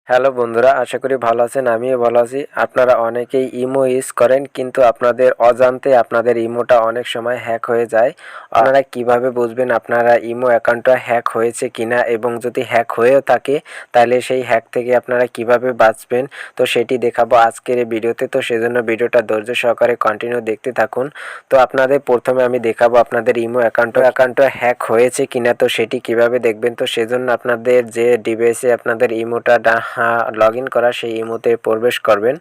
Hello বন্ধুরা, আশা করি ভালো আছেন। আমিও ভালো আছি। আপনারা অনেকেই ইমো ইউজ করেন, কিন্তু আপনাদের অজান্তে আপনাদের ইমোটা অনেক সময় হ্যাক হয়ে যায়। আপনারা কিভাবে বুঝবেন আপনারা ইমো অ্যাকাউন্টটা হ্যাক হয়েছে কিনা, এবং যদি হ্যাক হয়েও থাকে তাহলে সেই হ্যাক থেকে আপনারা কিভাবে বাঁচবেন, তো সেটি দেখাবো আজকের এই ভিডিওতে। তো সেজন্য ভিডিওটা ধৈর্য সহকারে কন্টিনিউ দেখতে থাকুন। তো আপনাদের প্রথমে আমি দেখাবো আপনাদের ইমো অ্যাকাউন্টটা হ্যাক হয়েছে কিনা, তো সেটি কিভাবে দেখবেন। তো সেজন্য আপনাদের যে ডিভাইসে আপনাদের ইমোটা লগ ইন করা, সেই ইমোতে প্রবেশ করবেন।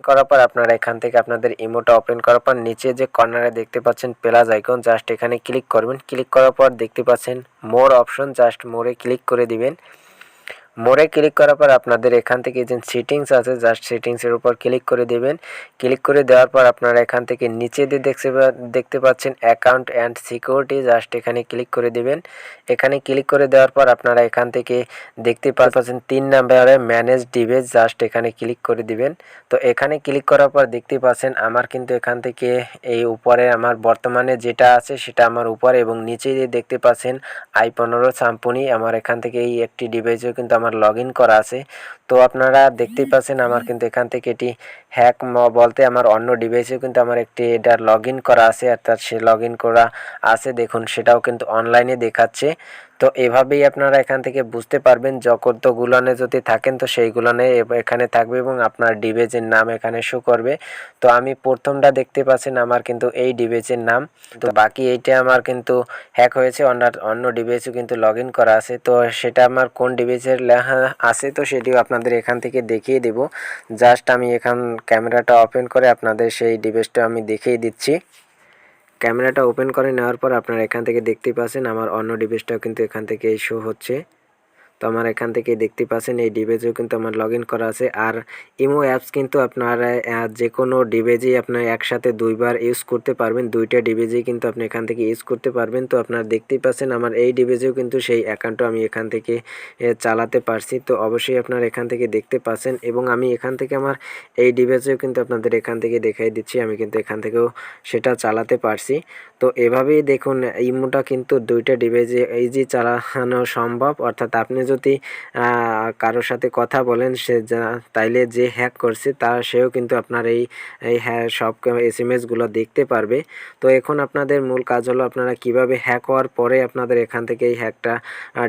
করার পর আপনারা এখান থেকে আপনাদের ইমোটা ওপেন করার পর নিচে যে কর্নারে দেখতে পাচ্ছেন প্লাস আইকন, জাস্ট এখানে ক্লিক করবেন। ক্লিক করার পর দেখতে পাচ্ছেন মোর অপশন, জাস্ট মোরে ক্লিক করে দিবেন। মোরে ক্লিক করার পর আপনাদের এখান থেকে যে সেটিংস আছে, জাস্ট সেটিংসের উপর ক্লিক করে দেবেন। ক্লিক করে দেওয়ার পর আপনারা এখান থেকে নিচে দিয়ে দেখতে পাচ্ছেন অ্যাকাউন্ট অ্যান্ড সিকিউরিটি, জাস্ট এখানে ক্লিক করে দেবেন। এখানে ক্লিক করে দেওয়ার পর আপনারা এখান থেকে দেখতে পাচ্ছেন 3 নম্বরে ম্যানেজ ডিভাইস, জাস্ট এখানে ক্লিক করে দিবেন। তো এখানে ক্লিক করার পর দেখতে পাচ্ছেন আমার কিন্তু এখান থেকে এই উপরে আমার বর্তমানে যেটা আছে সেটা আমার উপরে, এবং নিচে দিয়ে দেখতে পাচ্ছেন i15 সাম্পুনি, আমার এখান থেকে এই একটি ডিভাইসেও কিন্তু আমার লগ ইন করা আছে। তো আপনারা দেখতেই পাচ্ছেন আমার কিন্তু এখান থেকে এটি হ্যাক বলতে আমার অন্য ডিভাইসেও কিন্তু আমার একটি এটা লগ ইন করা আছে, অর্থাৎ সে লগ ইন করা আছে, দেখুন সেটাও কিন্তু অনলাইনে দেখাচ্ছে। তো এভাবেই আপনারা এখান থেকে বুঝতে পারবেন যতগুলানে যদি থাকেন তো সেইগুলানে এখানে থাকবে, এবং আপনার ডিভাইসের নাম এখানে শো করবে। তো আমি প্রথমটা দেখতে পাচ্ছেন আমার কিন্তু এই ডিভাইসের নাম, তো বাকি এইটা আমার কিন্তু হ্যাক হয়েছে, অন্য ডিভাইসও কিন্তু লগ ইন করা আছে। তো সেটা আমার কোন ডিভাইসের লেখা আছে তো সেটিও আপনাদের এখান থেকে দেখিয়ে দেব। জাস্ট আমি এখান ক্যামেরাটা ওপেন করে আপনাদের সেই ডিভাইসটা আমি দেখিয়ে দিচ্ছি। ক্যামেরাটা ওপেন করে নেওয়ার পর আপনারা এখান থেকে দেখতেই পাচ্ছেন আমার অন্য ডিভাইসটাও কিন্তু এখান থেকে শো হচ্ছে। তো আমার এখান থেকে দেখতে পাচ্ছেন এই ডিভাইসেও কিন্তু আমার লগ ইন করা আছে। আর ইমো অ্যাপস কিন্তু আপনারা যে কোনো ডিভাইসেই আপনার একসাথে দুইবার ইউজ করতে পারবেন, দুইটা ডিভাইসেই কিন্তু আপনি এখান থেকে ইউজ করতে পারবেন। তো আপনারা দেখতেই পাচ্ছেন আমার এই ডিভাইসেও কিন্তু সেই অ্যাকাউন্টটা আমি এখান থেকে চালাতে পারছি। তো অবশ্যই আপনারা এখান থেকে দেখতে পাচ্ছেন, এবং আমি এখান থেকে আমার এই ডিভাইসেও কিন্তু আপনাদের এখান থেকে দেখাই দিচ্ছি, আমি কিন্তু এখান থেকেও সেটা চালাতে পারছি। তো এভাবেই দেখুন ইমোটা কিন্তু দুইটা ডিভাইসে ইজি চালানো সম্ভব, অর্থাৎ আপনি যদি কারোর সাথে কথা বলেন তাইলে যে হ্যাক করছে সেও কিন্তু আপনার এই সব এসএমএসগুলো দেখতে পারবে। তো এখন আপনাদের মূল কাজ হলো আপনারা কিভাবে হ্যাক হওয়ার পরে আপনাদের এখান থেকে এই হ্যাকটা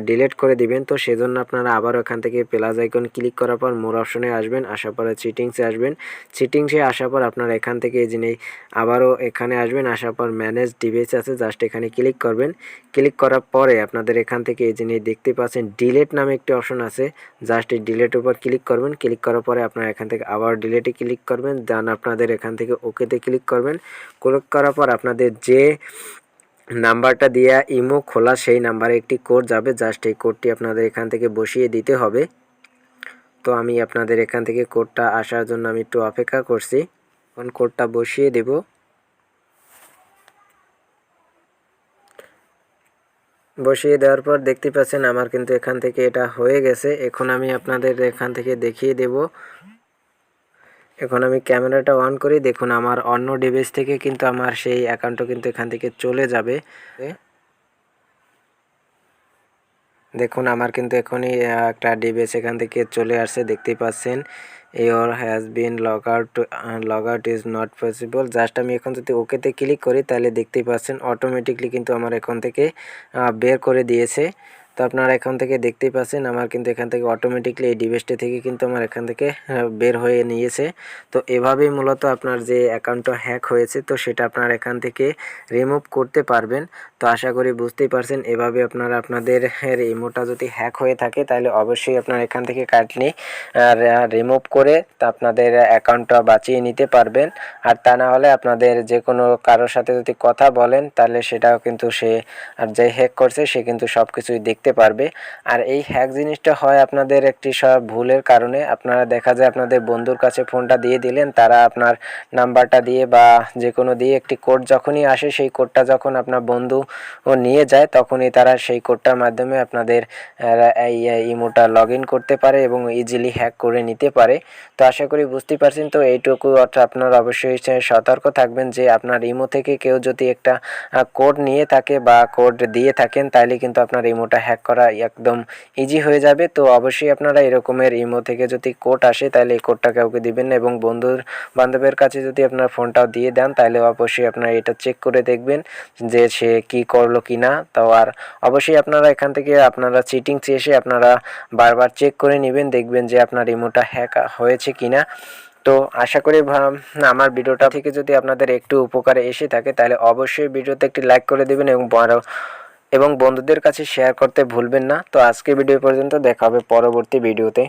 ডিলিট করে দিবেন। তো সেজন্য আপনারা আবারও এখান থেকে প্লাস আইকন ক্লিক করার পর মোর অপশনে আসবেন, আসার পরে সেটিংসে আসবেন। সেটিংসে আসার পর আপনারা এখান থেকে এই জিনিস আবারও এখানে আসবেন, আসার পর ম্যানেজ ডিভাইস আছে, জাস্ট এখানে ক্লিক করবেন। ক্লিক করার পরে আপনাদের এখান থেকে এই জিনিস দেখতে পাচ্ছেন ডিলিট নামে একটি অপশন আছে, জাস্ট এই ডিলিটের উপর ক্লিক করবেন। ক্লিক করার পরে আপনারা এখান থেকে আবার ডিলিটে ক্লিক করবেন, দেন আপনাদের এখান থেকে ওকেতে ক্লিক করবেন। ক্লিক করার পর আপনাদের যে নাম্বারটা দিয়ে ইমো খোলা সেই নাম্বারে একটি কোড যাবে, জাস্ট এই কোডটি আপনাদের এখান থেকে বসিয়ে দিতে হবে। তো আমি আপনাদের এখান থেকে কোডটা আসার জন্য আমি একটু অপেক্ষা করছি, এখন কোডটা বসিয়ে দেব। বসিয়ে দেওয়ার পর দেখতে পাচ্ছেন আমার কিন্তু এখান থেকে এটা হয়ে গেছে। এখন আমি আপনাদের এখান থেকে দেখিয়ে দেব। এখন আমি ক্যামেরাটা অন করি, দেখুন আমার অন্য ডিভাইস থেকে কিন্তু আমার সেই অ্যাকাউন্টটা কিন্তু এখান থেকে চলে যাবে। দেখুন আমার কিন্তু এখনই একটা ডিভাইস এখান থেকে চলে আসছে, দেখতেই পাচ্ছেন your has been log out is not possible. Just আমি এখন যদি ওকেতে ক্লিক করি তাহলে দেখতেই পাচ্ছেন অটোমেটিকলি কিন্তু আমার এখান থেকে বের করে দিয়েছে। তো আপনারা এখান থেকে দেখতেই পাচ্ছেন আমার কিন্তু এখান থেকে অটোমেটিকলি এই ডিভাইসটা থেকে কিন্তু আমার এখান থেকে বের হয়ে নিয়েছে। তো এভাবেই মূলত আপনার যে অ্যাকাউন্টটা হ্যাক হয়েছে তো সেটা আপনারা এখান থেকে রিমুভ করতে পারবেন। তো আশা করি বুঝতেই পারছেন, এভাবে আপনারা আপনাদের ইমোটা যদি হ্যাক হয়ে থাকে তাহলে অবশ্যই আপনারা এখান থেকে কাইন্ডলি রিমুভ করে তা আপনাদের অ্যাকাউন্টটা বাঁচিয়ে নিতে পারবেন। আর তা না হলে আপনাদের যে কোনো কারোর সাথে যদি কথা বলেন তাহলে সেটাও কিন্তু সে আর যে হ্যাক করছে সে কিন্তু সব কিছুই দেখতে পারবে। আর এই হ্যাক জিনিসটা হয় আপনাদের একটি সব ভুলের কারণে, আপনারা দেখা যায় আপনাদের বন্ধুর কাছে ফোনটা দিয়ে দিলেন, তারা আপনার নাম্বারটা দিয়ে বা যে কোনো দিয়ে একটি কোড যখনই আসে সেই কোডটা যখন আপনার বন্ধু নিয়ে যায় তখনই তারা সেই কোডটার মাধ্যমে আপনাদের এই ইমোটা লগ ইন করতে পারে এবং ইজিলি হ্যাক করে নিতে পারে। তো আশা করি বুঝতেই পারছেন। তো এইটুকু অর্থাৎ আপনারা অবশ্যই সতর্ক থাকবেন যে আপনার ইমো থেকে কেউ যদি একটা কোড নিয়ে থাকে বা কোড দিয়ে থাকেন তাহলে কিন্তু আপনার ইমোটা হ্যাক হ্যাক করা একদম ইজি হয়ে যাবে। তো অবশ্যই আপনারা এরকমের ইমো থেকে যদি কোড আসে তাহলে এই কোডটা কাউকে দিবেন না, এবং বন্ধু বান্ধবের কাছে যদি আপনার ফোনটাও দিয়ে দেন তাহলে অবশ্যই আপনারা এটা চেক করে দেখবেন যে সে কি করলো কিনা। তো আর অবশ্যই আপনারা এখান থেকে আপনারা চিটিং এসে আপনারা বারবার চেক করে নেবেন, দেখবেন যে আপনার ইমোটা হ্যাক হয়েছে কিনা। তো আশা করি আমার ভিডিওটা থেকে যদি আপনাদের একটু উপকারে এসে থাকে তাহলে অবশ্যই ভিডিওতে একটি লাইক করে দেবেন এবং বন্ধুদের কাছে শেয়ার করতে ভুলবেন না। তো আজকে ভিডিও পর্যন্ত, দেখা হবে পরবর্তী ভিডিওতে।